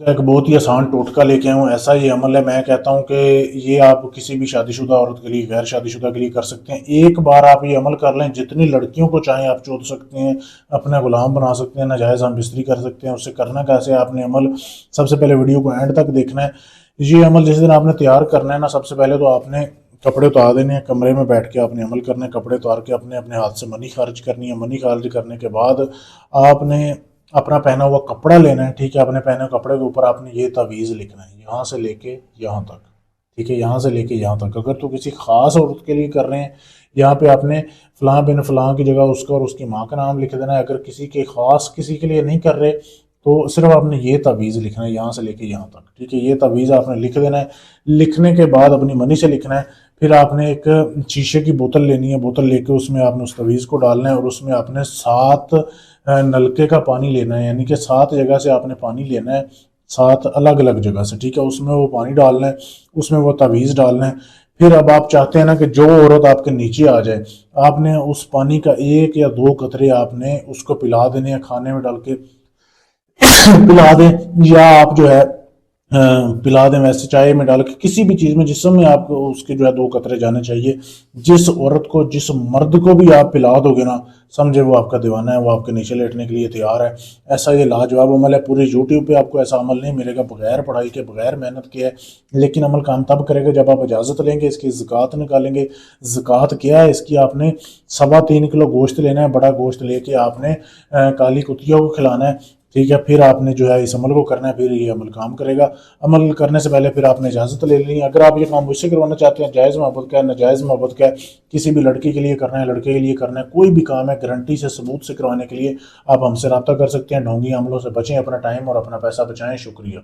एक बहुत ही आसान टोटका लेके आया हूँ। ऐसा ये अमल है, मैं कहता हूँ कि ये आप किसी भी शादीशुदा औरत के लिए, गैर शादीशुदा के लिए कर सकते हैं। एक बार आप ये अमल कर लें, जितनी लड़कियों को चाहें आप चोद सकते हैं, अपना गुलाम बना सकते हैं, नाजायज़ हम बिस्तरी कर सकते हैं। उससे करना कैसे, आपने अमल सबसे पहले वीडियो को एंड तक देखना है। ये अमल जिस दिन आपने तैयार करना है ना, सबसे पहले तो आपने कपड़े उतार देने हैं, कमरे में बैठ के आपने अमल करना है। कपड़े उतार के अपने अपने हाथ से मनी खारिज करनी है। मनी खारिज करने के बाद आपने अपना पहना हुआ कपड़ा लेना है, ठीक है। अपने पहने हुए कपड़े के ऊपर आपने ये तावीज़ लिखना है, यहाँ से लेके यहाँ तक, ठीक है, यहाँ से लेके यहाँ तक। अगर तो किसी खास औरत के लिए कर रहे हैं, यहाँ पे आपने फलां बिन फलां की जगह उसका और उसकी माँ का नाम लिख देना है। अगर किसी के खास किसी के लिए नहीं कर रहे तो सिर्फ आपने ये तावीज़ लिखना है, यहाँ से लेके यहाँ तक, ठीक है। ये तावीज़ आपने लिख देना है। लिखने के बाद अपनी मनी से लिखना है। फिर आपने एक शीशे की बोतल लेनी है। बोतल लेके उसमें आपने उस तवीज़ को डालना है और उसमें आपने 7 नलके का पानी लेना है, यानी कि 7 जगह से आपने पानी लेना है, 7 अलग अलग जगह से, ठीक है। उसमें वो पानी डालना है, उसमें वो तवीज़ डालना है। फिर अब आप चाहते हैं ना कि जो औरत आपके नीचे आ जाए, आपने उस पानी का 1 या 2 कतरे आपने उसको पिला देने हैं, खाने में डाल के पिला दें, या आप जो है पिला दें, वैसे चाय में डाल के, किसी भी चीज़ में जिसमें आपको उसके जो है 2 कतरे जाने चाहिए। जिस औरत को, जिस मर्द को भी आप पिला दोगे ना, समझे वो आपका दीवाना है, वो आपके नीचे लेटने के लिए तैयार है। ऐसा ये लाजवाब अमल है। पूरे यूट्यूब पे आपको ऐसा अमल नहीं मिलेगा, बगैर पढ़ाई के, बगैर मेहनत के है। लेकिन अमल काम तब करेगा जब आप इजाज़त लेंगे, इसकी ज़कात निकालेंगे। ज़कात क्या है इसकी, आपने 3.25 किलो गोश्त लेना है। बड़ा गोश्त लेके आपने काली कुतिया को खिलाना है, ठीक है। फिर आपने जो है इस अमल को करना है, फिर ये अमल काम करेगा। अमल करने से पहले फिर आपने इजाज़त ले लेनी है। अगर आप ये काम मुझसे करवाना चाहते हैं, जायज़ मोहब्बत का है, नाजायज़ मोहब्बत का है, किसी भी लड़की के लिए करना है, लड़के के लिए करना है, कोई भी काम है, गारंटी से, सबूत से करवाने के लिए आप हमसे रब्ता कर सकते हैं। ढोंगी अमलों से बचें, अपना टाइम और अपना पैसा बचाएं। शुक्रिया।